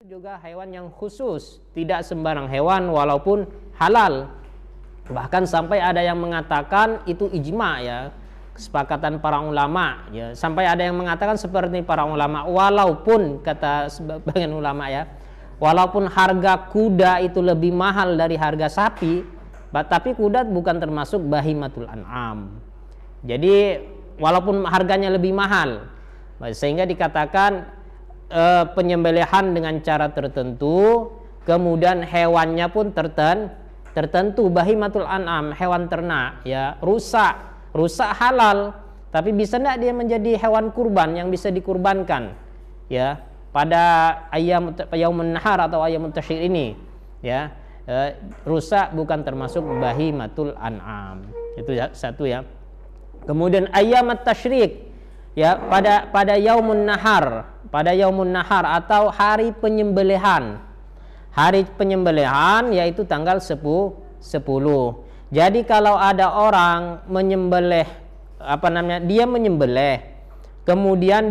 juga hewan yang khusus, tidak sembarang hewan walaupun halal. Bahkan sampai ada yang mengatakan itu ijma ya, kesepakatan para ulama ya. Sampai ada yang mengatakan seperti para ulama, walaupun kata sebagian ulama ya, walaupun harga kuda itu lebih mahal dari harga sapi, tapi kuda bukan termasuk bahimatul an'am. Jadi walaupun harganya lebih mahal, sehingga dikatakan penyembelihan dengan cara tertentu, kemudian hewannya pun tertentu, bahimatul an'am, hewan ternak ya, rusak halal, tapi bisa tidak dia menjadi hewan kurban yang bisa dikurbankan ya pada yaumun nahar atau ayyamun tasyrik ini ya. Rusak bukan termasuk bahimatul an'am, itu ya, satu ya. Kemudian ayyamat tasyrik ya, pada yaumun nahar, atau hari penyembelihan. Hari penyembelihan yaitu tanggal 10. Jadi kalau ada orang menyembelih, dia menyembelih, kemudian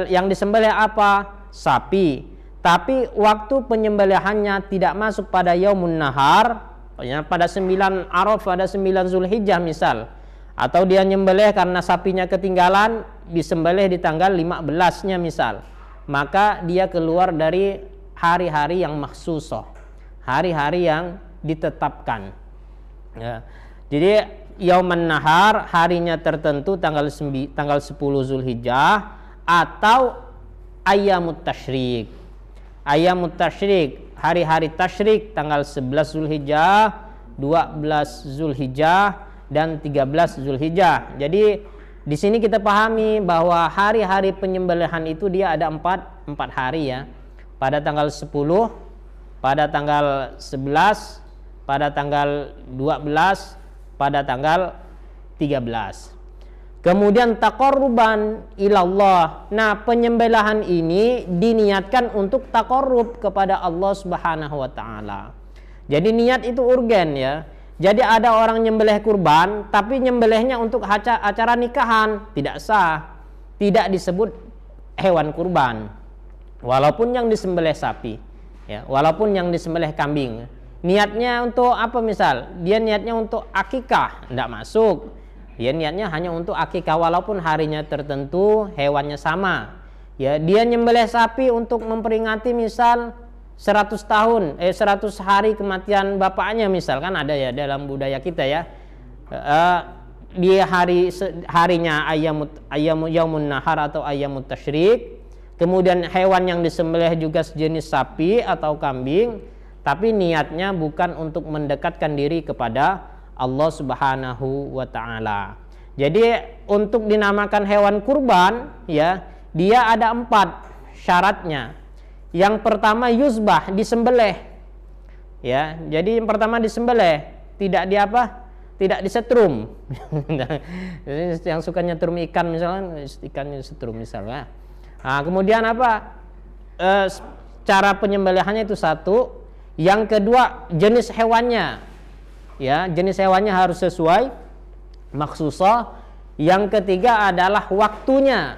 yang disembelih apa? Sapi. Tapi waktu penyembelihannya tidak masuk pada yaumun nahar, ya, pada 9 Arafah, pada 9 Zulhijjah misal. Atau dia nyembelih karena sapinya ketinggalan, disembelih di tanggal 15-nya misal, maka dia keluar dari hari-hari yang makhsusah, hari-hari yang ditetapkan ya. Jadi yauman nahar harinya tertentu tanggal 10 Zulhijjah atau ayyamut tasyrik. Ayyamut tasyrik, hari-hari tasyrik tanggal 11 Zulhijjah, 12 Zulhijjah dan 13 Zulhijjah. Jadi di sini kita pahami bahwa hari-hari penyembelihan itu dia ada empat hari ya. Pada tanggal 10, pada tanggal 11, pada tanggal 12, pada tanggal 13. Kemudian taqarruban ilallah. Nah, penyembelihan ini diniatkan untuk taqarrub kepada Allah Subhanahu wa taala. Jadi niat itu urgen ya. Jadi ada orang nyembelih kurban, tapi nyembelihnya untuk acara nikahan, tidak sah, tidak disebut hewan kurban. Walaupun yang disembelih sapi, ya, walaupun yang disembelih kambing, niatnya untuk apa misal? Dia niatnya untuk akikah, tidak masuk. Dia niatnya hanya untuk akikah, walaupun harinya tertentu, hewannya sama. Ya, dia nyembelih sapi untuk memperingati misal 100 hari kematian bapaknya misalkan, ada ya dalam budaya kita ya. Dia harinya yaumun nahar atau ayyamut tasyrik. Kemudian hewan yang disembelih juga sejenis sapi atau kambing, tapi niatnya bukan untuk mendekatkan diri kepada Allah Subhanahu wa taala. Jadi untuk dinamakan hewan kurban ya, dia ada 4 syaratnya. Yang pertama yuzbah, disembelih. Ya, jadi yang pertama disembelih, tidak tidak disetrum. Yang suka nyetrum ikan misalnya, ikannya disetrum misalnya. Nah, kemudian cara penyembelihannya itu satu. Yang kedua jenis hewannya. Ya, jenis hewannya harus sesuai makhsusah. Yang ketiga adalah waktunya.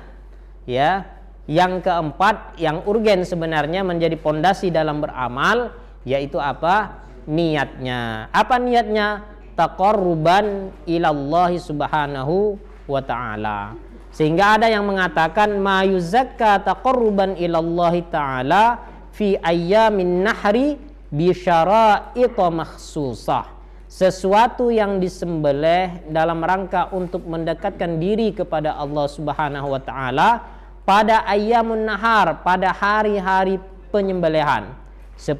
Ya. Yang keempat yang urgen sebenarnya menjadi pondasi dalam beramal, yaitu apa? Niatnya. Apa niatnya? Taqarruban ilallahi subhanahu wa ta'ala. Sehingga ada yang mengatakan ma yuzakka taqarruban ilallahi ta'ala fi ayyamin nahri bi syara'ita makhsusah. Sesuatu yang disembelih dalam rangka untuk mendekatkan diri kepada Allah Subhanahu wa taala pada ayyamun nahar, pada hari-hari penyembelihan. 10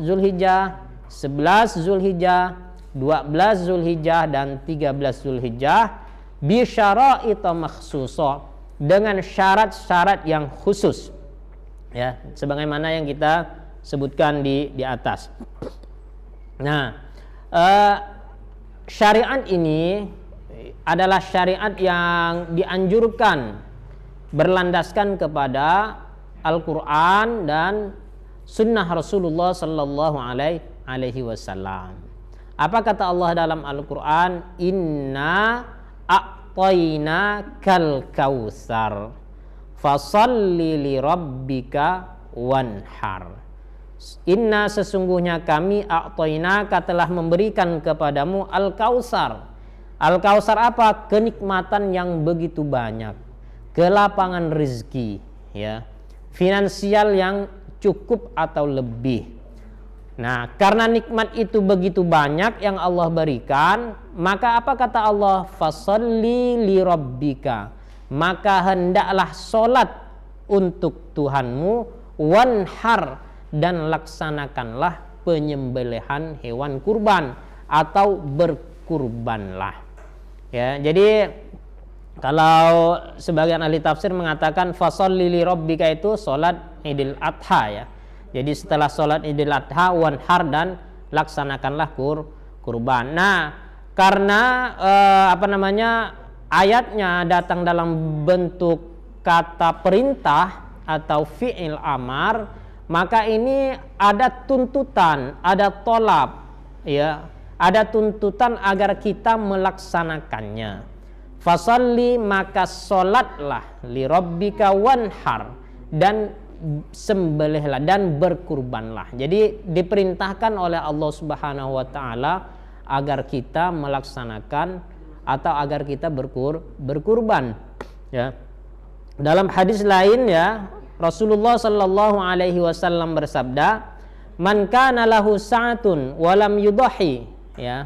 Zulhijjah, 11 Zulhijjah, 12 Zulhijjah dan 13 Zulhijjah bi syara'ita makhsusah, dengan syarat-syarat yang khusus. Ya, sebagaimana yang kita sebutkan di atas. Nah, syariat ini adalah syariat yang dianjurkan berlandaskan kepada Al-Quran dan Sunnah Rasulullah Sallallahu Alaihi Wasallam. Apa kata Allah dalam Al-Quran? Inna a'tayna kal kautsar fasalli li rabbika wanhar. Inna sesungguhnya kami a'tainaka telah memberikan kepadamu al-kausar. Al-kausar apa? Kenikmatan yang begitu banyak, kelapangan rezeki, ya, finansial yang cukup atau lebih. Nah, karena nikmat itu begitu banyak yang Allah berikan, maka apa kata Allah? Fasalli li rabbika, maka hendaklah solat untuk Tuhanmu, wanhar, dan laksanakanlah penyembelihan hewan kurban atau berkurbanlah. Ya, jadi kalau sebagian ahli tafsir mengatakan fasholli li rabbika itu salat Idul Adha, ya. Jadi setelah salat Idul Adha wanhar dan laksanakanlah kurban. Nah, karena ayatnya datang dalam bentuk kata perintah atau fi'il amar, maka ini ada tuntutan, ada tolab, ya, ada tuntutan agar kita melaksanakannya. Fasalli, maka solatlah, li rabbika wanhar, dan sembelihlah dan berkurbanlah. Jadi diperintahkan oleh Allah Subhanahu wa taala agar kita melaksanakan atau agar kita berkurban, ya. Dalam hadis lain, ya, Rasulullah sallallahu alaihi wasallam bersabda, "Man kana lahu sa'atun wa lam yudhi, ya,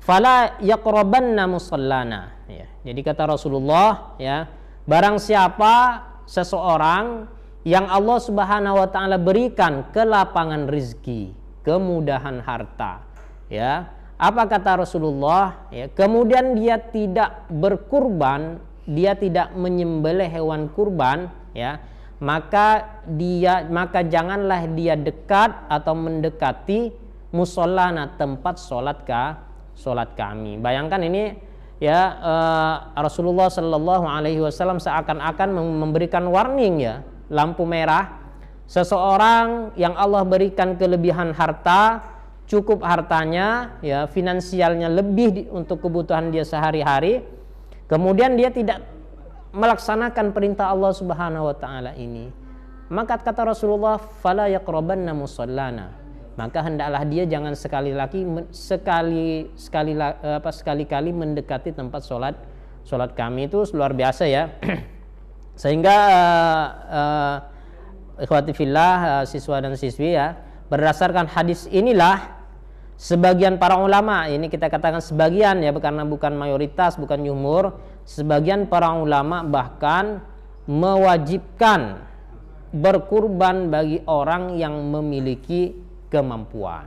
fala yaqrabanna musallana." Ya. Jadi kata Rasulullah, ya, barang siapa seseorang yang Allah Subhanahu wa taala berikan kelapangan rezeki, kemudahan harta, ya. Apa kata Rasulullah? Ya, kemudian dia tidak berkurban, dia tidak menyembelih hewan kurban, ya, maka janganlah dia dekat atau mendekati musallana, tempat solat kami. Bayangkan ini, ya, Rasulullah Shallallahu Alaihi Wasallam seakan-akan memberikan warning, ya, lampu merah. Seseorang yang Allah berikan kelebihan harta, cukup hartanya, ya, finansialnya lebih untuk kebutuhan dia sehari-hari, kemudian dia tidak melaksanakan perintah Allah Subhanahu wa taala ini, maka kata Rasulullah, fala yaqrabanna musallana, maka hendaklah dia jangan sekali-kali mendekati tempat solat kami. Itu luar biasa, ya. Sehingga ikhwati fillah, siswa dan siswi, ya, berdasarkan hadis inilah sebagian para ulama, ini kita katakan sebagian, ya, karena bukan mayoritas, bukan jumhur, sebagian para ulama bahkan mewajibkan berkurban bagi orang yang memiliki kemampuan.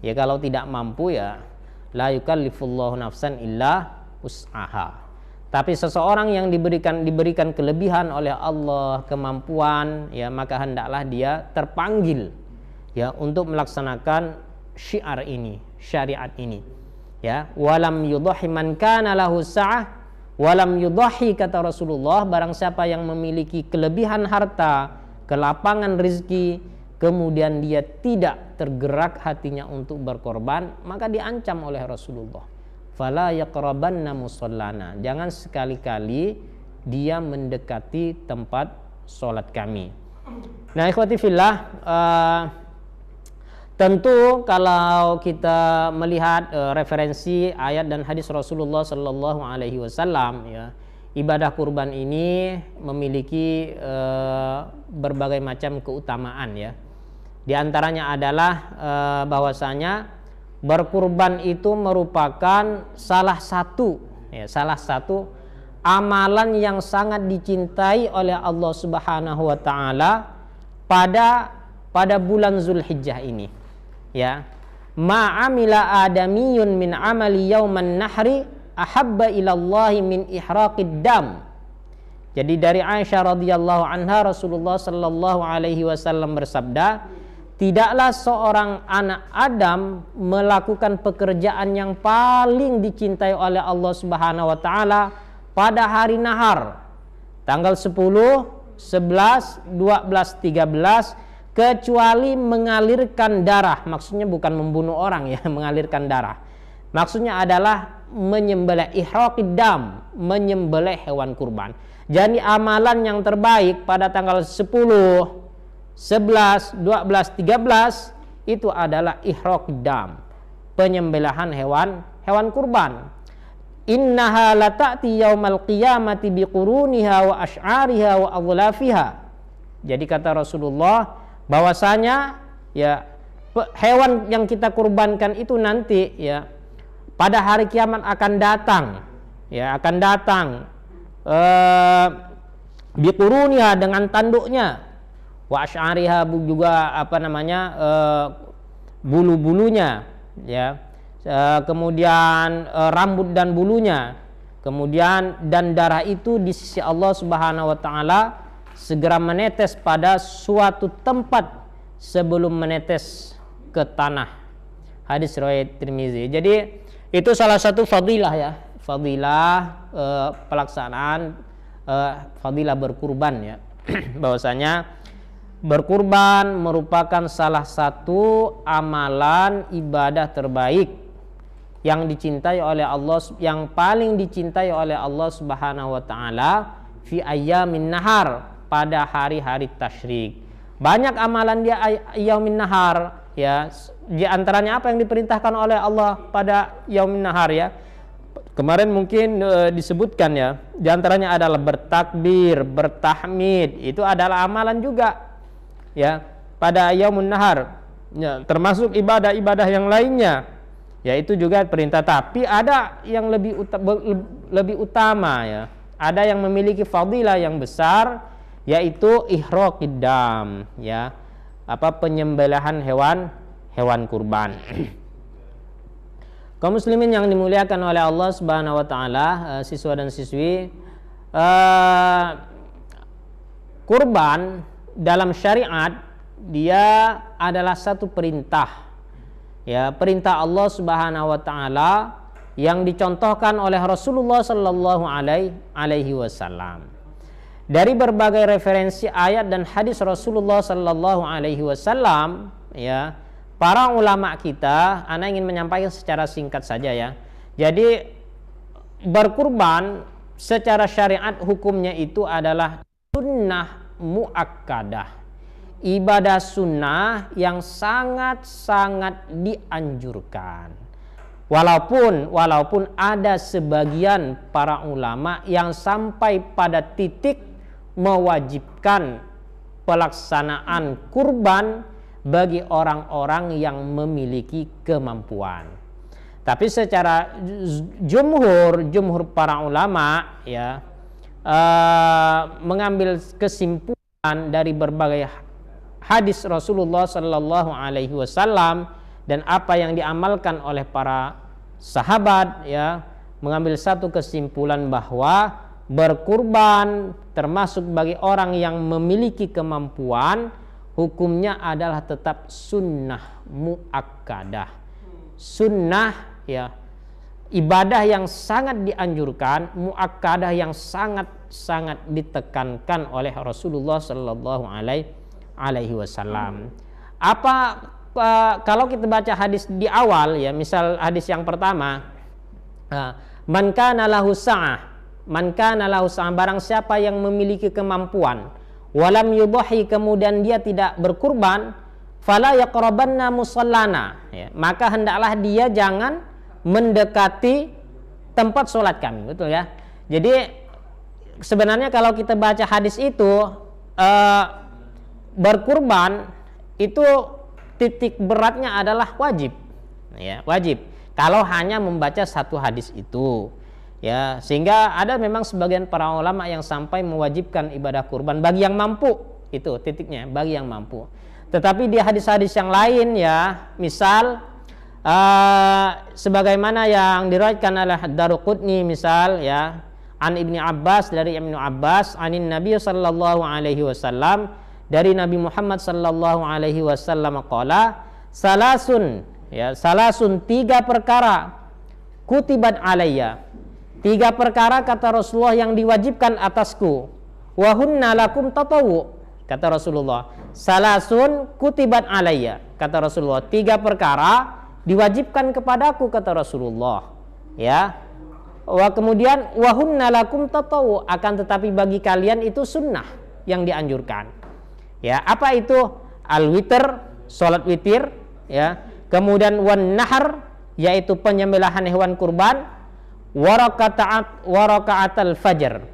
Ya, kalau tidak mampu, ya, la yukallifullahu nafsan illa wus'aha. Tapi seseorang yang diberikan kelebihan oleh Allah, kemampuan, ya, maka hendaklah dia terpanggil, ya, untuk melaksanakan syiar ini, syariat ini, ya. Walam yudhi man kana lahu sa'ah walam yudhi, kata Rasulullah, barang siapa yang memiliki kelebihan harta, kelapangan rezeki, kemudian dia tidak tergerak hatinya untuk berkorban, maka diancam oleh Rasulullah, fala yaqrabanna musallana, jangan sekali-kali dia mendekati tempat sholat kami. Nah, ikhwati fillah, tentu kalau kita melihat referensi ayat dan hadis Rasulullah Sallallahu Alaihi Wasallam, ya, ibadah kurban ini memiliki berbagai macam keutamaan, ya. Di antaranya adalah bahwasanya berkurban itu merupakan salah satu amalan yang sangat dicintai oleh Allah Subhanahu Wa Taala pada bulan Zulhijjah ini. Ya, ma'amila adamiyun min amali yauman nahri ahabba ilallahi min ihraqid dam. Jadi dari Aisyah radhiyallahu anha, Rasulullah sallallahu alaihi wasallam bersabda, tidaklah seorang anak Adam melakukan pekerjaan yang paling dicintai oleh Allah Subhanahu wa taala pada hari nahar, tanggal 10, 11, 12, 13, kecuali mengalirkan darah. Maksudnya bukan membunuh orang, ya, mengalirkan darah. Maksudnya adalah menyembelih, ihraqid dam, menyembelih hewan kurban. Jadi amalan yang terbaik pada tanggal 10, 11, 12, 13 itu adalah ihraq dam, penyembelihan hewan kurban. Innaha lata'ti yaumal qiyamati biquruniha wa asy'ariha wa adlafiha. Jadi kata Rasulullah bahwasanya ya hewan yang kita kurbankan itu nanti ya pada hari kiamat akan datang, ya akan datang biquruniha dengan tanduknya, wa asy'ariha juga bulu-bulunya, ya. Kemudian rambut dan bulunya, kemudian dan darah itu di sisi Allah Subhanahu wa taala segera menetes pada suatu tempat sebelum menetes ke tanah. Hadis riwayat Tirmizi. Jadi itu salah satu fadilah ya, pelaksanaan fadilah berkurban ya. Bahwasanya berkurban merupakan salah satu amalan ibadah terbaik yang dicintai oleh Allah, yang paling dicintai oleh Allah Subhanahu wa taala fi ayyamin nahar, pada hari-hari tasyrik. Banyak amalan dia yaumin nahar ya. Di antaranya apa yang diperintahkan oleh Allah pada yaumin nahar ya. Kemarin mungkin disebutkan ya. Di antaranya adalah bertakbir, bertahmid, itu adalah amalan juga ya pada yaumun nahar. Ya, termasuk ibadah-ibadah yang lainnya. Ya itu juga perintah, tapi ada yang lebih utama ya. Ada yang memiliki fadilah yang besar, yaitu ihraqid dam ya. Penyembelihan hewan kurban. Kaum muslimin yang dimuliakan oleh Allah Subhanahu wa taala, siswa dan siswi, kurban dalam syariat dia adalah satu perintah. Ya, perintah Allah Subhanahu wa taala yang dicontohkan oleh Rasulullah sallallahu alaihi wasallam. Dari berbagai referensi ayat dan hadis Rasulullah sallallahu alaihi wasallam ya, para ulama kita, ana ingin menyampaikan secara singkat saja ya. Jadi berkurban secara syariat hukumnya itu adalah sunnah muakkadah. Ibadah sunnah yang sangat-sangat dianjurkan. Walaupun ada sebagian para ulama yang sampai pada titik mewajibkan pelaksanaan kurban bagi orang-orang yang memiliki kemampuan. Tapi secara jumhur para ulama ya mengambil kesimpulan dari berbagai hadis Rasulullah sallallahu alaihi wasallam dan apa yang diamalkan oleh para sahabat ya, mengambil satu kesimpulan bahwa berkurban termasuk bagi orang yang memiliki kemampuan, hukumnya adalah tetap sunnah muakkadah. Sunnah ya, ibadah yang sangat dianjurkan, muakkadah yang sangat ditekankan oleh Rasulullah sallallahu alaihi wasallam. Kalau kita baca hadis di awal ya, misal hadis yang pertama, man kana lahu sa'ah, barang siapa yang memiliki kemampuan, walam yudhi, kemudian dia tidak berkurban, fala yaqrabanna musallana ya, maka hendaklah dia jangan mendekati tempat sholat kami. Betul ya. Jadi sebenarnya kalau kita baca hadis itu, berkurban itu titik beratnya adalah wajib ya, wajib kalau hanya membaca satu hadis itu ya, sehingga ada memang sebagian para ulama yang sampai mewajibkan ibadah kurban bagi yang mampu, itu titiknya bagi yang mampu. Tetapi di hadis-hadis yang lain ya, misal sebagaimana yang diriwayatkan oleh Daruqutni misal ya, an Ibnu Abbas, dari Ibnu Abbas, anin Nabi sallallahu alaihi wasallam, dari Nabi Muhammad sallallahu alaihi wasallam qala, salasun 3 perkara kutibat alayya, 3 perkara kata Rasulullah yang diwajibkan atasku, wa hunna lakum tatawu, kata Rasulullah. Salasun kutibat alayya, kata Rasulullah, 3 perkara diwajibkan kepadaku, kata Rasulullah ya. Kemudian wa hunna lakum tatawu, akan tetapi bagi kalian itu sunnah yang dianjurkan. Ya, apa itu al-witr, salat witir, ya. Kemudian wan nahar, yaitu penyembelihan hewan kurban, waraka'atul fajr,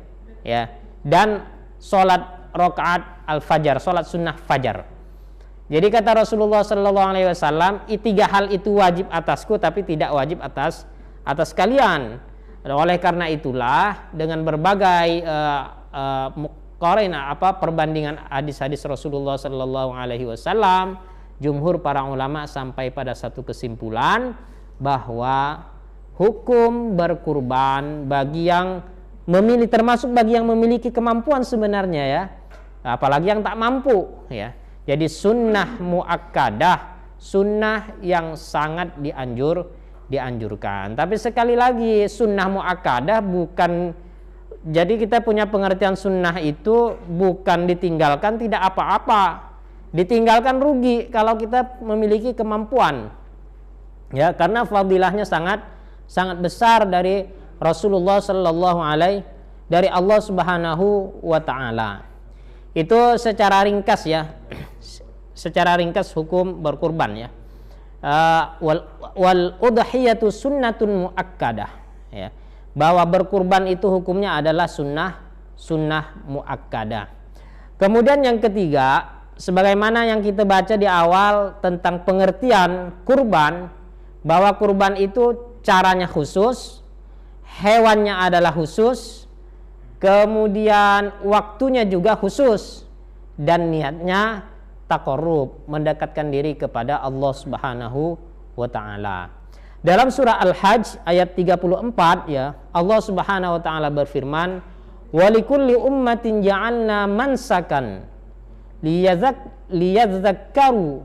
ya. Dan salat rakaat al-fajr, salat sunnah fajar. Jadi kata Rasulullah sallallahu alaihi wasallam, tiga hal itu wajib atasku tapi tidak wajib atas kalian. Oleh karena itulah dengan berbagai perbandingan hadis-hadis Rasulullah sallallahu alaihi wasallam, jumhur para ulama sampai pada satu kesimpulan bahwa hukum berkurban bagi yang memilih, termasuk bagi yang memiliki kemampuan sebenarnya, ya, apalagi yang tak mampu, ya. Jadi sunnah muakkadah, sunnah yang sangat dianjurkan. Tapi sekali lagi, sunnah muakkadah bukan, jadi kita punya pengertian sunnah itu bukan ditinggalkan tidak apa-apa, ditinggalkan rugi kalau kita memiliki kemampuan, ya, karena fadilahnya sangat besar dari Rasulullah sallallahu alaihi, dari Allah Subhanahu wa taala. Itu secara ringkas, ya, secara ringkas hukum berkurban, ya. Wal udhiyatu sunnatun muakkadah, ya, bahwa berkurban itu hukumnya adalah sunnah muakkadah. Kemudian yang ketiga, sebagaimana yang kita baca di awal tentang pengertian kurban, bahwa kurban itu caranya khusus, hewannya adalah khusus, kemudian waktunya juga khusus, dan niatnya taqarrub, mendekatkan diri kepada Allah Subhanahu wa taala. Dalam surah Al-Hajj ayat 34, ya, Allah Subhanahu wa taala berfirman, "Walikulli ummatin ja'alna mansakan liyadzakkaru,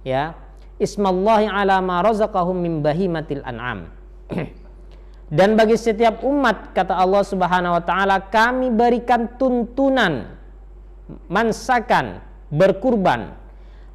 ya, ismallahi ala ma razaqahum min bahimatil an'am." Dan bagi setiap umat, kata Allah Subhanahu wa taala, kami berikan tuntunan mansakan, berkurban,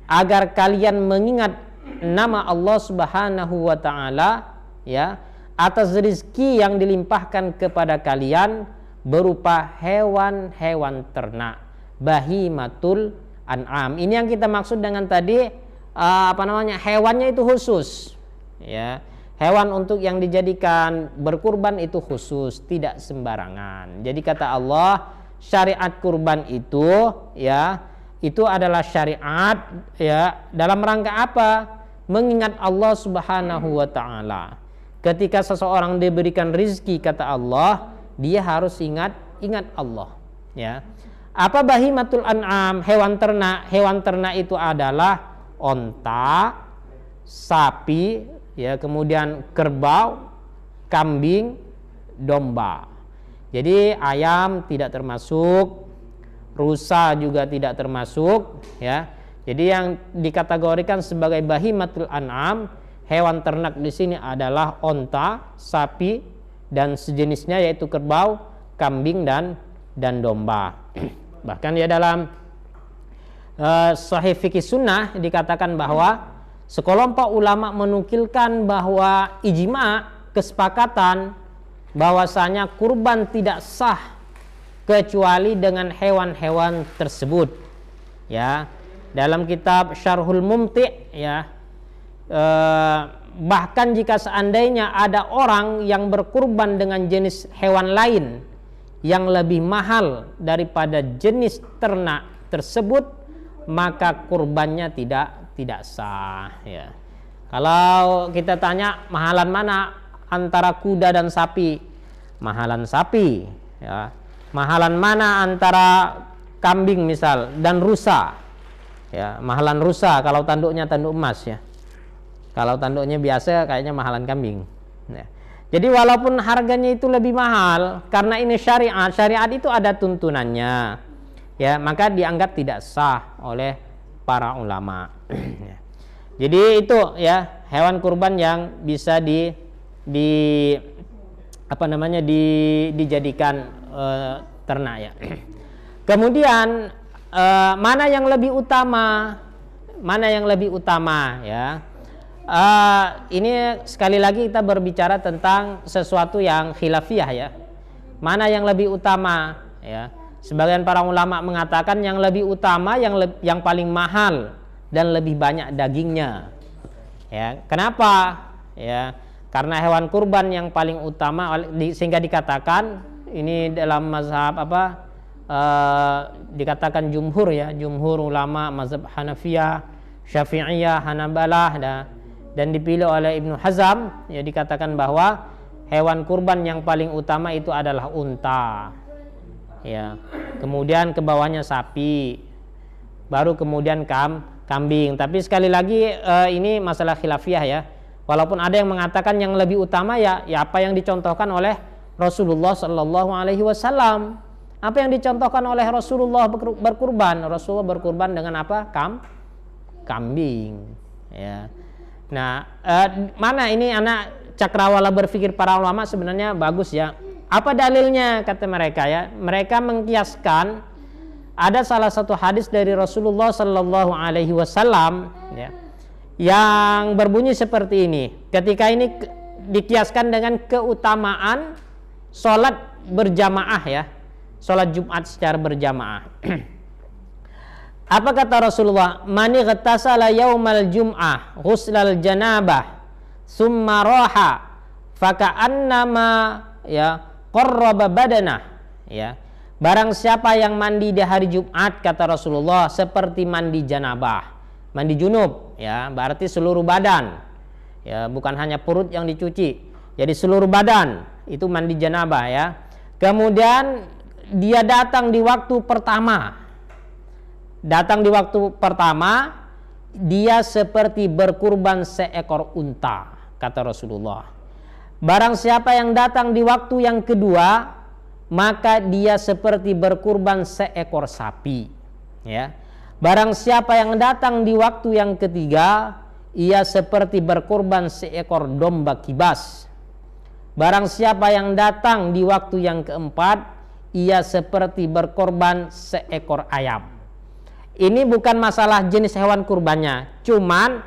agar kalian mengingat nama Allah Subhanahu wa taala, ya, atas rezeki yang dilimpahkan kepada kalian berupa hewan-hewan ternak, bahimatul an'am. Ini yang kita maksud dengan tadi hewannya itu khusus, ya. Hewan untuk yang dijadikan berkurban itu khusus, tidak sembarangan. Jadi kata Allah, syariat kurban itu, ya, itu adalah syariat, ya, dalam rangka apa? Mengingat Allah Subhanahu wa taala. Ketika seseorang diberikan rezeki, kata Allah, dia harus ingat Allah, ya. Apa bahimatul an'am? Hewan ternak. Hewan ternak itu adalah onta, sapi, ya, kemudian kerbau, kambing, domba. Jadi ayam tidak termasuk, rusa juga tidak termasuk, ya. Jadi yang dikategorikan sebagai bahimatul an'am, hewan ternak di sini adalah onta, sapi, dan sejenisnya, yaitu kerbau, kambing, dan domba. Bahkan ya dalam Sahih Fikih Sunnah dikatakan bahwa sekelompok ulama menukilkan bahwa ijma', kesepakatan bahwasanya kurban tidak sah kecuali dengan hewan-hewan tersebut, ya. Dalam kitab Syarhul Mumti', ya, bahkan jika seandainya ada orang yang berkurban dengan jenis hewan lain yang lebih mahal daripada jenis ternak tersebut, maka kurbannya tidak sah, ya. Kalau kita tanya mahalan mana antara kuda dan sapi, mahalan sapi, ya. Mahalan mana antara kambing misal dan rusa, ya, mahalan rusa kalau tanduknya tanduk emas, ya. Kalau tanduknya biasa kayaknya mahalan kambing, ya. Jadi walaupun harganya itu lebih mahal, karena ini syariat itu ada tuntunannya, ya, maka dianggap tidak sah oleh para ulama. Jadi itu, ya, hewan kurban yang bisa dijadikan ternak, ya. Kemudian mana yang lebih utama? Ya. Ini sekali lagi kita berbicara tentang sesuatu yang khilafiyah, ya. Mana yang lebih utama, ya? sebagian para ulama mengatakan yang lebih utama, yang paling mahal dan lebih banyak dagingnya. Ya, kenapa? Ya, karena hewan kurban yang paling utama sehingga dikatakan ini dalam mazhab dikatakan jumhur ya, jumhur ulama mazhab Hanafiyah, Syafi'iyah, Hanabalah dan dipilih oleh Ibnu Hazm, ya, dikatakan bahwa hewan kurban yang paling utama itu adalah unta. Ya. Kemudian ke bawahnya sapi, baru kemudian kambing. Tapi sekali lagi ini masalah khilafiyah ya. Walaupun ada yang mengatakan yang lebih utama ya apa yang dicontohkan oleh Rasulullah Shallallahu Alaihi Wasallam. Apa yang dicontohkan oleh Rasulullah berkurban? Rasulullah berkurban dengan apa? Kambing. Ya. Nah, mana ini anak cakrawala berpikir para ulama sebenarnya bagus ya. Apa dalilnya kata mereka ya? Mereka mengkiaskan ada salah satu hadis dari Rasulullah Sallallahu Alaihi Wasallam ya, yang berbunyi seperti ini. Ketika ini dikiaskan dengan keutamaan sholat berjamaah ya, sholat Jumat secara berjamaah. Apa kata Rasulullah? Mani ghatasala yaumal jum'ah ghuslal janabah summa roha faka'annama ya qarraba badanah ya. Barang siapa yang mandi di hari Jumat kata Rasulullah seperti mandi janabah, mandi junub ya, berarti seluruh badan ya, bukan hanya perut yang dicuci. Jadi seluruh badan itu mandi janabah ya. Kemudian dia datang di waktu pertama. Datang di waktu pertama, dia seperti berkurban seekor unta, kata Rasulullah. Barang siapa yang datang di waktu yang kedua, maka dia seperti berkurban seekor sapi. Ya. Barang siapa yang datang di waktu yang ketiga, ia seperti berkurban seekor domba kibas. Barang siapa yang datang di waktu yang keempat, ia seperti berkorban seekor ayam. Ini bukan masalah jenis hewan kurbannya, cuman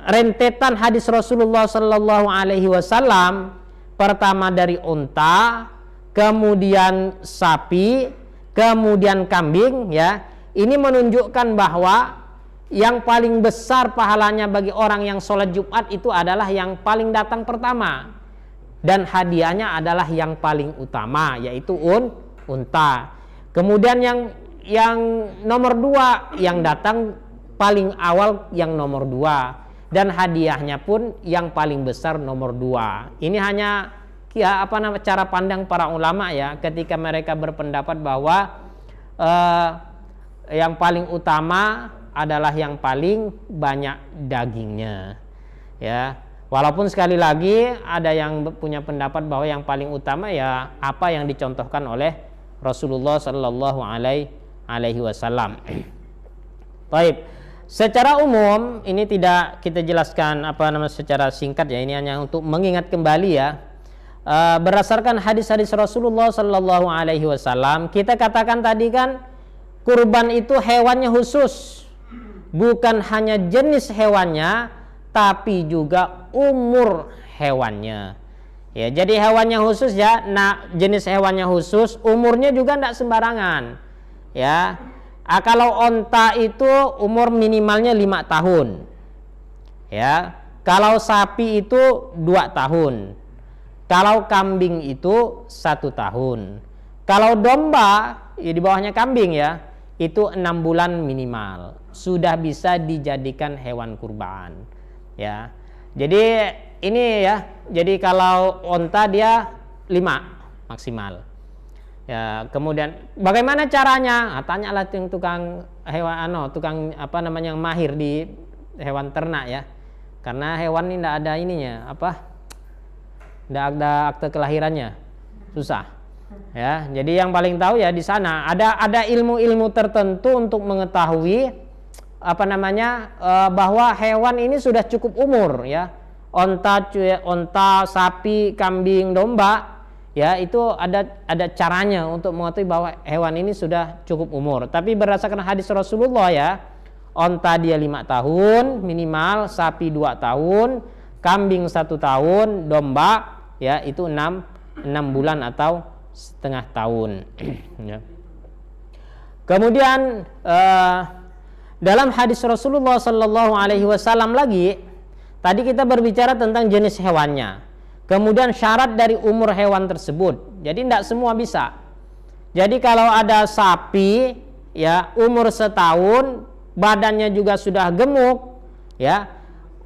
rentetan hadis Rasulullah Sallallahu Alaihi Wasallam, pertama dari unta, kemudian sapi, kemudian kambing ya. Ini menunjukkan bahwa yang paling besar pahalanya bagi orang yang sholat Jumat itu adalah yang paling datang pertama, dan hadiahnya adalah yang paling utama, yaitu unta. Kemudian yang nomor dua, yang datang paling awal yang nomor dua, dan hadiahnya pun yang paling besar nomor dua. Ini hanya ya cara pandang para ulama ya, ketika mereka berpendapat bahwa yang paling utama adalah yang paling banyak dagingnya ya. Walaupun sekali lagi ada yang punya pendapat bahwa yang paling utama ya apa yang dicontohkan oleh Rasulullah Sallallahu Alaihi Wasallam. Baik, secara umum ini tidak kita jelaskan secara singkat ya, ini hanya untuk mengingat kembali ya. Berdasarkan hadis-hadis Rasulullah Sallallahu Alaihi Wasallam, kita katakan tadi kan kurban itu hewannya khusus, bukan hanya jenis hewannya, tapi juga umur hewannya. Ya, jadi hewannya khusus ya, nah jenis hewannya khusus, umurnya juga tidak sembarangan. Ya, kalau onta itu umur minimalnya 5 tahun. Ya, kalau sapi itu 2 tahun. Kalau kambing itu 1 tahun. Kalau domba ya di bawahnya kambing ya, itu 6 bulan minimal sudah bisa dijadikan hewan kurban. Ya, jadi ini ya, jadi kalau onta dia 5 maksimal. Ya, kemudian bagaimana caranya? Tanyalah tukang hewan tukang yang mahir di hewan ternak ya. Karena hewan ini tidak ada ininya, tidak ada akte kelahirannya. Susah. Ya, jadi yang paling tahu ya di sana ada ilmu-ilmu tertentu untuk mengetahui bahwa hewan ini sudah cukup umur ya. Onta, sapi, kambing, domba ya, itu ada caranya untuk mengetahui bahwa hewan ini sudah cukup umur. Tapi berdasarkan hadis Rasulullah ya, onta dia 5 tahun minimal, sapi 2 tahun, kambing 1 tahun, domba ya itu 6 bulan atau setengah tahun. Ya. Kemudian dalam hadis Rasulullah Sallallahu Alaihi Wasallam lagi, tadi kita berbicara tentang jenis hewannya, kemudian syarat dari umur hewan tersebut. Jadi tidak semua bisa. Jadi kalau ada sapi, ya umur setahun, badannya juga sudah gemuk, ya,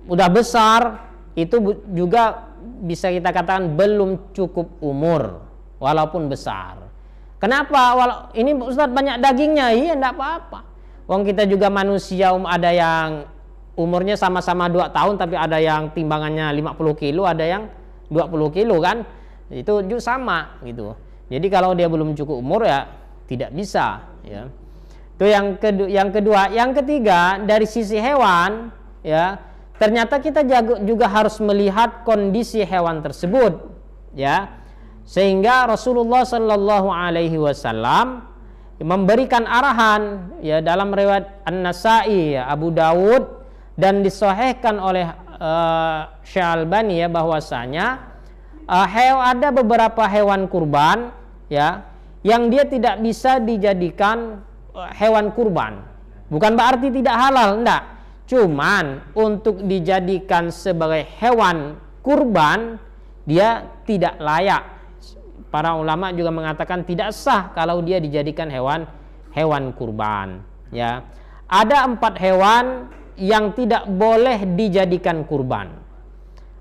udah besar, itu juga bisa kita katakan belum cukup umur, walaupun besar. Kenapa? Ini Ustadz banyak dagingnya, iya enggak apa-apa. Wong kita juga manusia, ada yang umurnya sama-sama 2 tahun tapi ada yang timbangannya 50 kilo, ada yang 20 kilo kan. Itu juga sama gitu. Jadi kalau dia belum cukup umur ya tidak bisa ya. Itu yang kedua. Yang ketiga, dari sisi hewan ya, ternyata kita juga harus melihat kondisi hewan tersebut ya. Sehingga Rasulullah Sallallahu Alaihi Wasallam memberikan arahan ya dalam riwayat An-Nasa'i, ya, Abu Dawud, dan disahihkan oleh Syekh Albani ya, bahwasanya ada beberapa hewan kurban ya yang dia tidak bisa dijadikan hewan kurban. Bukan berarti tidak halal, enggak. Cuman untuk dijadikan sebagai hewan kurban dia tidak layak. Para ulama juga mengatakan tidak sah kalau dia dijadikan hewan kurban ya. Ada 4 hewan yang tidak boleh dijadikan kurban.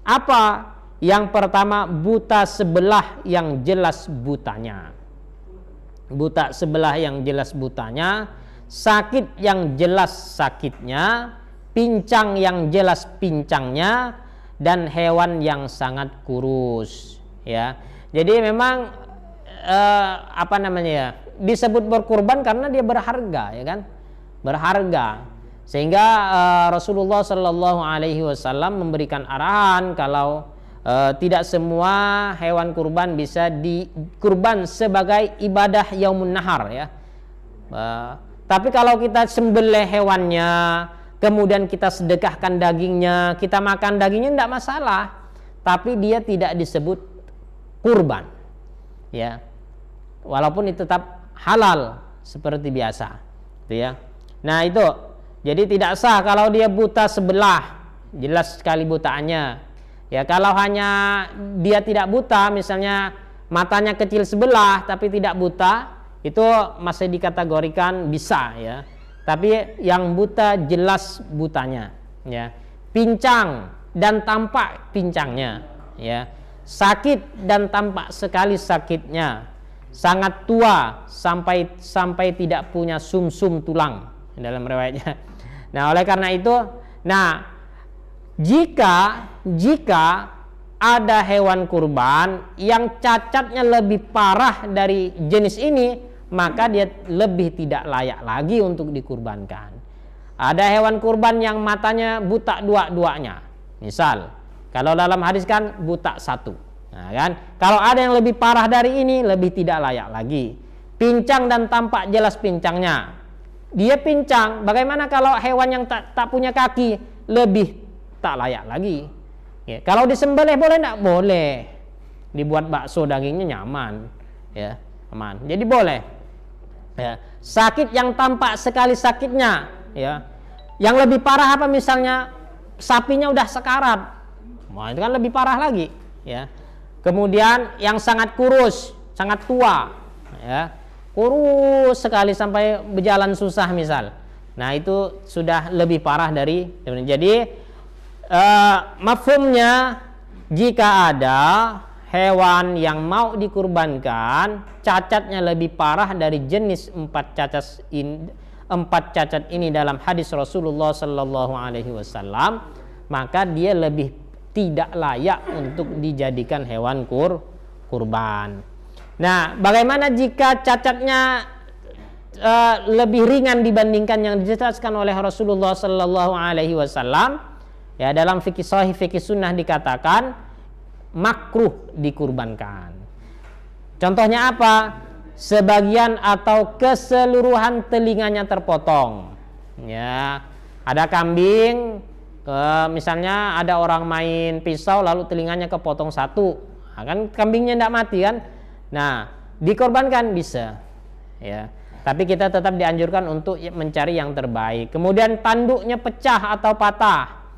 Apa? Yang pertama, buta sebelah yang jelas butanya. Buta sebelah yang jelas butanya, sakit yang jelas sakitnya, pincang yang jelas pincangnya, dan hewan yang sangat kurus ya. Jadi memang disebut berkurban karena dia berharga ya kan, berharga. Sehingga Rasulullah Sallallahu Alaihi Wasallam memberikan arahan kalau tidak semua hewan kurban bisa dikurban sebagai ibadah Yaumun Nahar ya. Tapi kalau kita sembelih hewannya, kemudian kita sedekahkan dagingnya, kita makan dagingnya tidak masalah, tapi dia tidak disebut kurban ya, walaupun itu tetap halal seperti biasa gitu ya. Nah itu jadi tidak sah kalau dia buta sebelah, jelas sekali butaannya ya. Kalau hanya dia tidak buta, misalnya matanya kecil sebelah tapi tidak buta, itu masih dikategorikan bisa ya. Tapi yang buta jelas butanya ya, pincang dan tampak pincangnya ya, sakit dan tampak sekali sakitnya, sangat tua sampai tidak punya sumsum tulang dalam riwayatnya. Nah, oleh karena itu, jika ada hewan kurban yang cacatnya lebih parah dari jenis ini, maka dia lebih tidak layak lagi untuk dikurbankan. Ada hewan kurban yang matanya buta dua-duanya, misal kalau dalam hadis kan buta 1. Nah, kan? Kalau ada yang lebih parah dari ini, lebih tidak layak lagi. Pincang dan tampak jelas pincangnya. Dia pincang. Bagaimana kalau hewan yang tak punya kaki, lebih tak layak lagi. Ya, kalau disembelih boleh enggak? Boleh. Dibuat bakso dagingnya nyaman, ya, aman. Jadi boleh. Ya. Sakit yang tampak sekali sakitnya, ya. Yang lebih parah apa, misalnya sapinya udah sekarat. Wah, itu kan lebih parah lagi ya. Kemudian yang sangat kurus, sangat tua ya, kurus sekali sampai berjalan susah misal. Nah, itu sudah lebih parah dari. Jadi mafhumnya, jika ada hewan yang mau dikurbankan cacatnya lebih parah dari jenis 4 cacat ini dalam hadis Rasulullah Sallallahu Alaihi Wasallam, maka dia lebih tidak layak untuk dijadikan hewan kurban. Nah, bagaimana jika cacatnya lebih ringan dibandingkan yang dijelaskan oleh Rasulullah Sallallahu Alaihi Wasallam? Ya, dalam fikih sahih, fikih sunnah dikatakan makruh dikurbankan. Contohnya apa? Sebagian atau keseluruhan telinganya terpotong. Ya, ada kambing. Misalnya ada orang main pisau lalu telinganya kepotong 1, nah, kan kambingnya tidak mati kan. Nah, dikorbankan bisa ya. Tapi kita tetap dianjurkan untuk mencari yang terbaik. Kemudian tanduknya pecah atau patah,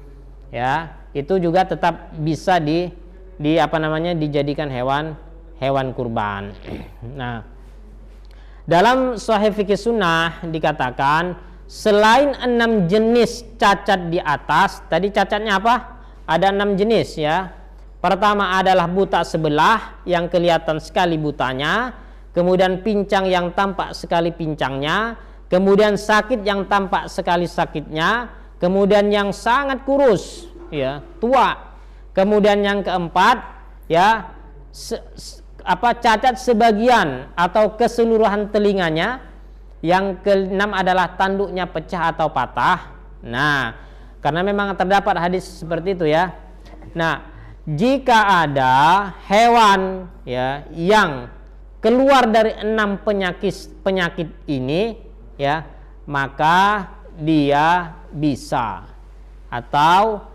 ya, itu juga tetap bisa dijadikan hewan kurban. Nah, dalam Sahih Fikih Sunnah dikatakan selain 6 jenis cacat di atas, tadi cacatnya apa? Ada 6 jenis ya. Pertama adalah buta sebelah yang kelihatan sekali butanya, kemudian pincang yang tampak sekali pincangnya, kemudian sakit yang tampak sekali sakitnya, kemudian yang sangat kurus ya, tua. Kemudian yang keempat ya, cacat sebagian atau keseluruhan telinganya. Yang keenam adalah tanduknya pecah atau patah. Nah, karena memang terdapat hadis seperti itu ya. Nah, jika ada hewan ya yang keluar dari 6 penyakit ini ya, maka dia bisa atau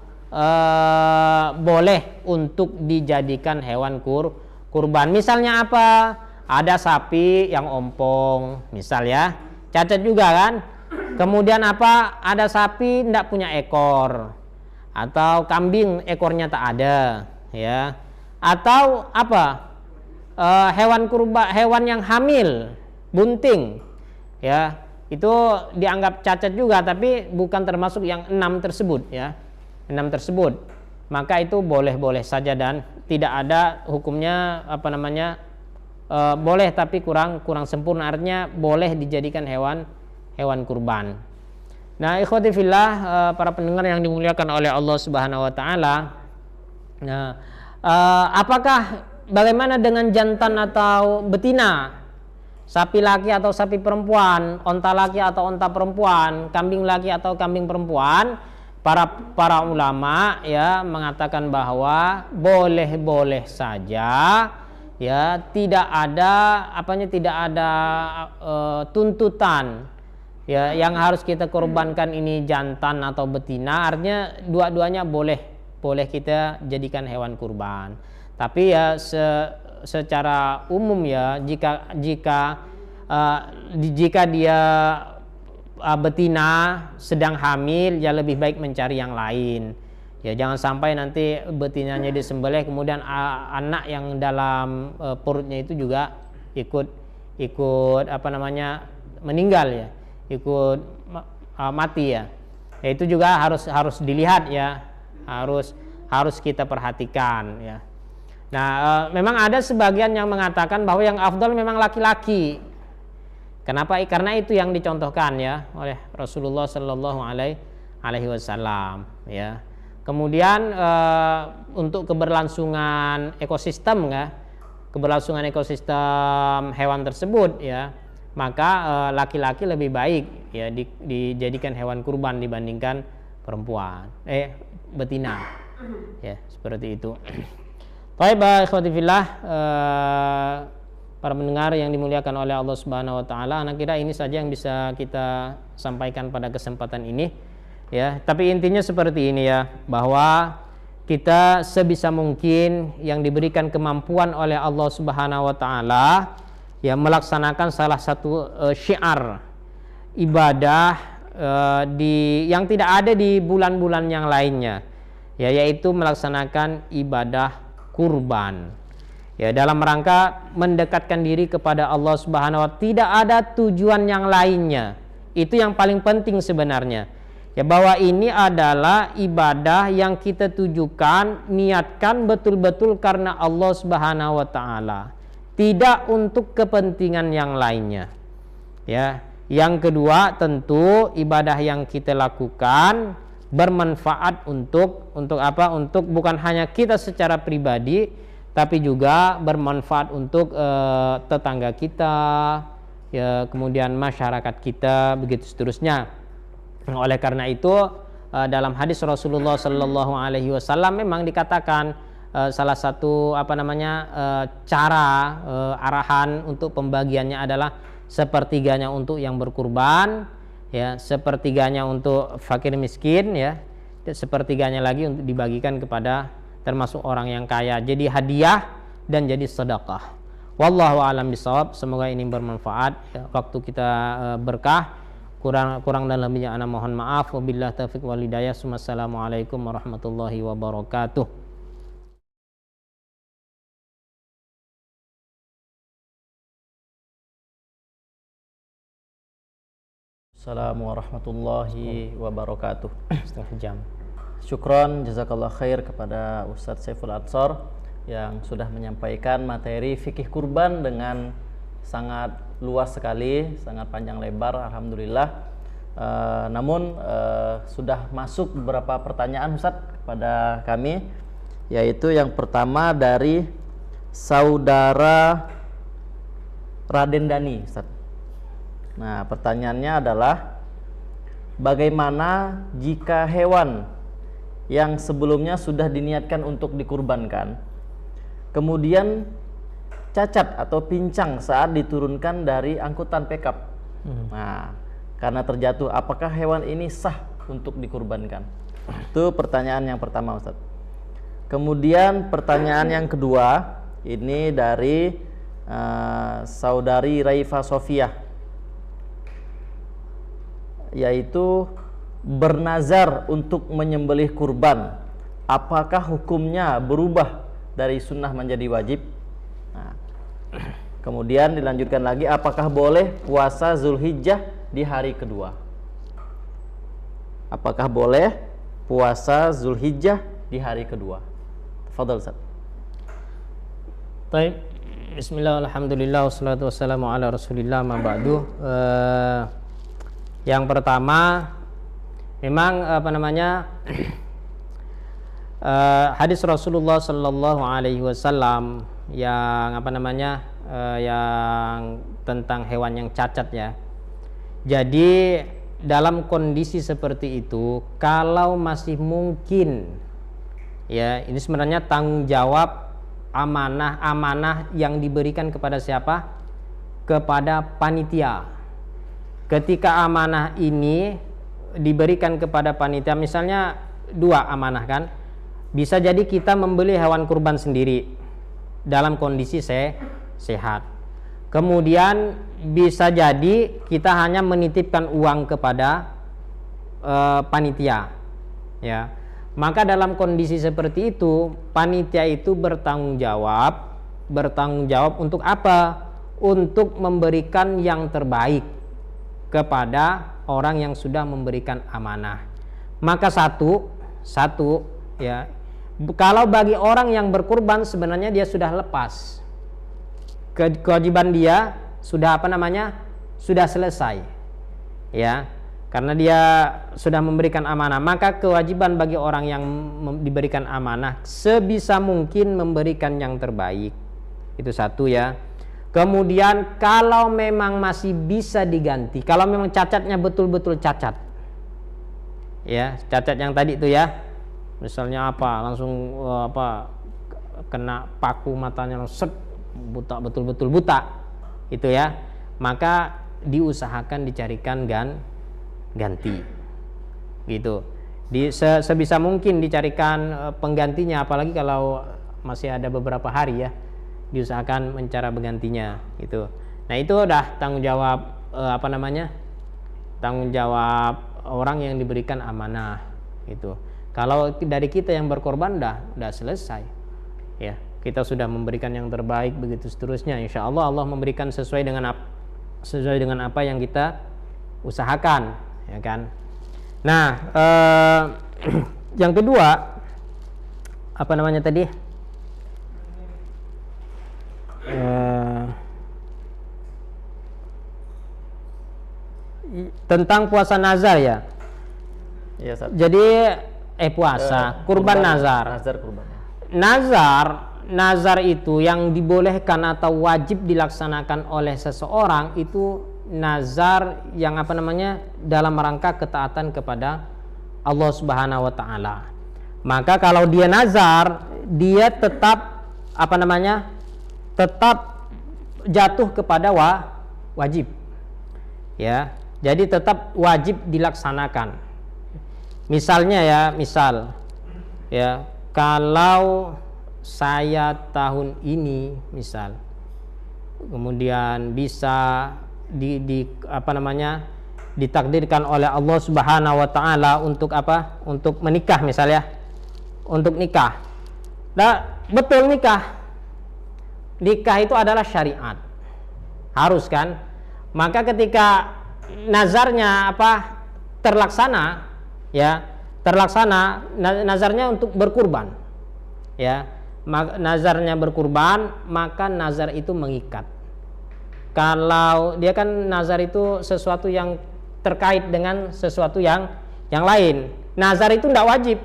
boleh untuk dijadikan hewan kurban. Misalnya apa? Ada sapi yang ompong, misal ya, cacat juga kan. Kemudian apa? Ada sapi tidak punya ekor, atau kambing ekornya tak ada, ya. Atau apa? Hewan yang hamil, bunting, ya, itu dianggap cacat juga, tapi bukan termasuk yang 6 tersebut, ya. 6 tersebut, maka itu boleh-boleh saja dan tidak ada hukumnya boleh tapi kurang sempurna, artinya boleh dijadikan hewan kurban. Nah, ikhwati fillah, para pendengar yang dimuliakan oleh Allah Subhanahu wa taala. Nah, bagaimana dengan jantan atau betina? Sapi laki atau sapi perempuan, onta laki atau onta perempuan, kambing laki atau kambing perempuan? Para ulama ya mengatakan bahwa boleh-boleh saja. Ya, tidak ada tuntutan ya yang harus kita korbankan ini jantan atau betina, artinya dua-duanya boleh kita jadikan hewan kurban. Tapi ya secara umum ya, jika dia betina sedang hamil, ya lebih baik mencari yang lain. Ya, jangan sampai nanti betinanya disembelih kemudian anak yang dalam perutnya itu juga ikut meninggal ya, ikut mati ya. Ya, itu juga harus dilihat ya, harus kita perhatikan ya. Nah, memang ada sebagian yang mengatakan bahwa yang afdal memang laki-laki. Kenapa? Karena itu yang dicontohkan ya oleh Rasulullah Shallallahu Alaihi Wasallam ya. Kemudian untuk keberlangsungan ekosistem hewan tersebut ya, maka laki-laki lebih baik ya dijadikan hewan kurban dibandingkan betina ya, seperti itu. Baik, ikhwati fillah, para pendengar yang dimuliakan oleh Allah Subhanahu wa taala, anak kira ini saja yang bisa kita sampaikan pada kesempatan ini. Ya, tapi intinya seperti ini ya, bahwa kita sebisa mungkin yang diberikan kemampuan oleh Allah Subhanahu wa taala ya melaksanakan salah satu syiar ibadah yang tidak ada di bulan-bulan yang lainnya ya, yaitu melaksanakan ibadah kurban. Ya, dalam rangka mendekatkan diri kepada Allah Subhanahu wa taala, tidak ada tujuan yang lainnya. Itu yang paling penting sebenarnya. Ya, bahwa ini adalah ibadah yang kita tujukan, niatkan betul-betul karena Allah Subhanahu wa taala, tidak untuk kepentingan yang lainnya. Ya, yang kedua tentu ibadah yang kita lakukan bermanfaat untuk apa? Untuk bukan hanya kita secara pribadi, tapi juga bermanfaat untuk tetangga kita, ya, kemudian masyarakat kita, begitu seterusnya. Oleh karena itu dalam hadis Rasulullah Shallallahu Alaihi Wasallam memang dikatakan salah satu cara arahan untuk pembagiannya adalah sepertiganya untuk yang berkurban, ya, sepertiganya untuk fakir miskin, ya, sepertiganya lagi untuk dibagikan kepada termasuk orang yang kaya. Jadi hadiah dan jadi sedekah. Wallahu a'lam bishawab. Semoga ini bermanfaat ya. Waktu kita berkah, kurang dan lebihnya ana mohon maaf. Wabillahi taufiq wal hidayah. Wassalamualaikum warahmatullahi wabarakatuh. Assalamualaikum warahmatullahi wabarakatuh. Setengah jam. Syukron, jazakallah khair kepada Ustadz Saiful Ansor yang sudah menyampaikan materi fikih kurban dengan sangat luas sekali, sangat panjang lebar, alhamdulillah. Namun sudah masuk beberapa pertanyaan Ustadz kepada kami, yaitu yang pertama dari saudara Raden Dani, Ustadz. Nah, pertanyaannya adalah bagaimana jika hewan yang sebelumnya sudah diniatkan untuk dikurbankan kemudian cacat atau pincang saat diturunkan dari angkutan pickup. Nah, karena terjatuh, apakah hewan ini sah untuk dikurbankan? Itu pertanyaan yang pertama, Ustaz. Kemudian pertanyaan yang kedua ini dari saudari Raifa Sofiah, yaitu bernazar untuk menyembelih kurban, apakah hukumnya berubah dari sunnah menjadi wajib? Nah, kemudian dilanjutkan lagi, apakah boleh puasa Zulhijjah di hari kedua? Apakah boleh puasa Zulhijjah di hari kedua? Tafadhal Ustaz. Baik, bismillah, alhamdulillah, wassalatu wassalamu ala rasulillah, ma ba'du. Yang pertama, memang hadis Rasulullah Sallallahu Alaihi Wasallam yang yang tentang hewan yang cacat ya. Jadi dalam kondisi seperti itu, kalau masih mungkin ya, ini sebenarnya tanggung jawab amanah yang diberikan kepada siapa? Kepada panitia. Ketika amanah ini diberikan kepada panitia, misalnya 2 amanah kan, bisa jadi kita membeli hewan kurban sendiri dalam kondisi sehat. Kemudian bisa jadi kita hanya menitipkan uang kepada panitia ya. Maka dalam kondisi seperti itu, panitia itu bertanggung jawab untuk apa? Untuk memberikan yang terbaik kepada orang yang sudah memberikan amanah. Maka satu ya, kalau bagi orang yang berkurban sebenarnya dia sudah lepas kewajiban, dia sudah sudah selesai ya, karena dia sudah memberikan amanah. Maka kewajiban bagi orang yang diberikan amanah sebisa mungkin memberikan yang terbaik. Itu satu ya. Kemudian kalau memang masih bisa diganti, kalau memang cacatnya betul-betul cacat ya, cacat yang tadi itu ya, misalnya langsung kena paku matanya langsung buta, betul-betul buta itu ya, maka diusahakan dicarikan ganti gitu. Sebisa mungkin dicarikan penggantinya, apalagi kalau masih ada beberapa hari ya, diusahakan mencari penggantinya gitu. Nah, itu udah tanggung jawab tanggung jawab orang yang diberikan amanah gitu. Kalau dari kita yang berkorban udah selesai ya, kita sudah memberikan yang terbaik, begitu seterusnya. Insya Allah Allah memberikan sesuai dengan apa yang kita usahakan ya kan. Nah, yang kedua tadi tentang puasa nazar ya. Iya, jadi puasa kurban nazar. Nazar itu yang dibolehkan atau wajib dilaksanakan oleh seseorang itu nazar yang dalam rangka ketaatan kepada Allah Subhanahu wa taala. Maka kalau dia nazar, dia tetap tetap jatuh kepada wajib ya. Jadi tetap wajib dilaksanakan. Misalnya ya, kalau saya tahun ini kemudian bisa ditakdirkan oleh Allah Subhanahu wa taala untuk apa? Untuk menikah misalnya. Untuk nikah. Nah, betul nikah. Nikah itu adalah syariat. Harus kan? Maka ketika nazarnya terlaksana, ya, nazarnya untuk berkurban. Ya. Nazarnya berkurban, maka nazar itu mengikat. Kalau dia kan nazar itu sesuatu yang terkait dengan sesuatu yang lain. Nazar itu tidak wajib.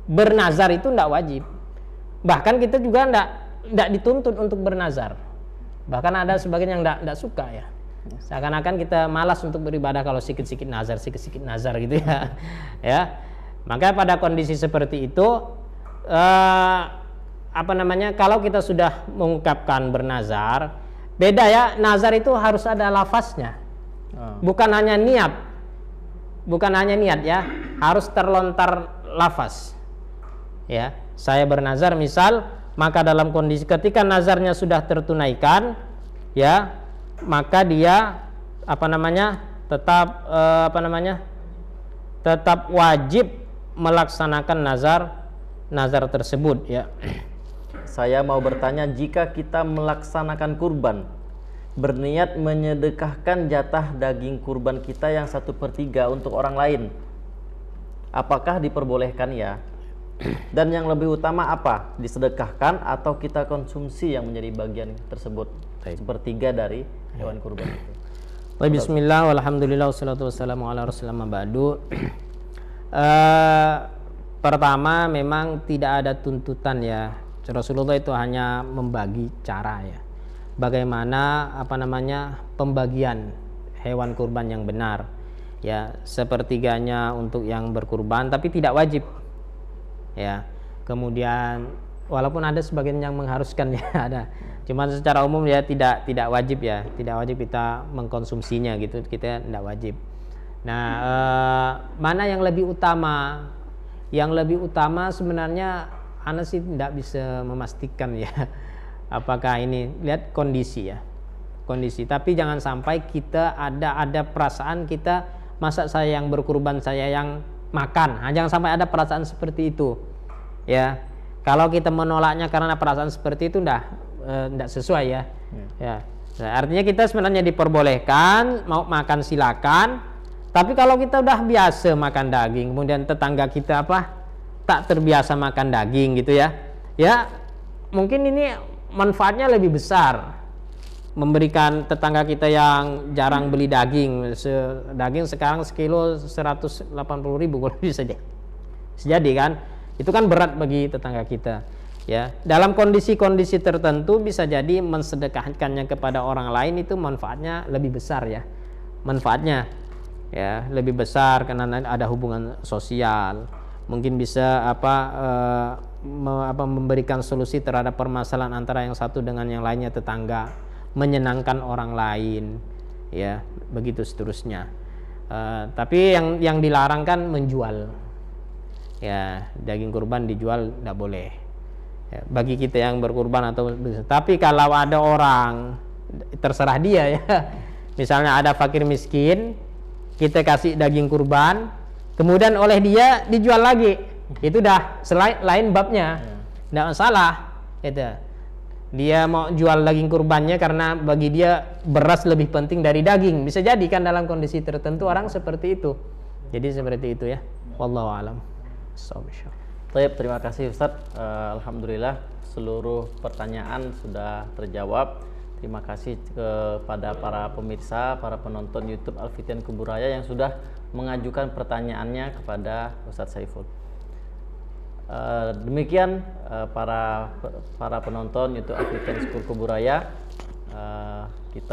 Bernazar itu tidak wajib. Bahkan kita juga tidak dituntut untuk bernazar. Bahkan ada sebagian yang tidak suka ya. Seakan-akan kita malas untuk beribadah kalau sikit-sikit nazar gitu ya. Ya. Maka pada kondisi seperti itu kalau kita sudah mengungkapkan bernazar, beda ya, nazar itu harus ada lafaznya. Bukan hanya niat. Ya, harus terlontar lafaz. Ya, saya bernazar misal, maka dalam kondisi ketika nazarnya sudah tertunaikan, ya, maka dia tetap wajib melaksanakan nazar tersebut ya. Saya mau bertanya, jika kita melaksanakan kurban, berniat menyedekahkan jatah daging kurban kita yang 1/3 untuk orang lain, apakah diperbolehkan ya? Dan yang lebih utama apa? Disedekahkan atau kita konsumsi yang menjadi bagian tersebut, 1/3 dari hewan kurban itu? Bismillah, walhamdulillah, wassalatu wassalamu ala rasulillah ba'du. Pertama, memang tidak ada tuntutan ya. Rasulullah itu hanya membagi cara ya. Bagaimana pembagian hewan kurban yang benar. Ya, 1/3 untuk yang berkurban tapi tidak wajib. Ya. Kemudian walaupun ada sebagian yang mengharuskan ya ada. Cuman secara umum ya tidak wajib ya. Tidak wajib kita mengkonsumsinya gitu. Kita tidak wajib. Nah, mana yang lebih utama? Yang lebih utama sebenarnya Ana sih tidak bisa memastikan ya apakah ini, lihat kondisi ya, kondisi. Tapi jangan sampai kita ada perasaan kita, masa saya yang berkurban, saya yang makan. Jangan sampai ada perasaan seperti itu ya. Kalau kita menolaknya karena perasaan seperti itu tidak sesuai ya. Ya. Nah, artinya kita sebenarnya diperbolehkan, mau makan silakan. Tapi kalau kita udah biasa makan daging, kemudian tetangga kita tak terbiasa makan daging gitu ya, ya mungkin ini manfaatnya lebih besar, memberikan tetangga kita yang jarang beli daging, daging sekarang sekilo 180.000 kalau bisa jadi kan, itu kan berat bagi tetangga kita ya. Dalam kondisi-kondisi tertentu bisa jadi mensedekahkannya kepada orang lain itu manfaatnya lebih besar ya, manfaatnya ya lebih besar karena ada hubungan sosial. Mungkin bisa memberikan solusi terhadap permasalahan antara yang satu dengan yang lainnya, tetangga, menyenangkan orang lain ya, begitu seterusnya. Tapi yang dilarang kan menjual ya, daging kurban dijual tidak boleh ya, bagi kita yang berkurban atau tapi kalau ada orang, terserah dia ya. Misalnya ada fakir miskin, kita kasih daging kurban, kemudian oleh dia dijual lagi, itu dah lain babnya, tidak masalah. Itu dia mau jual daging kurbannya karena bagi dia beras lebih penting dari daging, bisa jadi kan dalam kondisi tertentu orang seperti itu. Jadi seperti itu ya. Wallahu a'lam. Baik, terima kasih Ustadz. Alhamdulillah seluruh pertanyaan sudah terjawab. Terima kasih kepada para pemirsa, para penonton YouTube Alfitian Kuburaya yang sudah mengajukan pertanyaannya kepada Ustadz Saiful. Demikian para penonton YouTube Alfitian Kuburaya.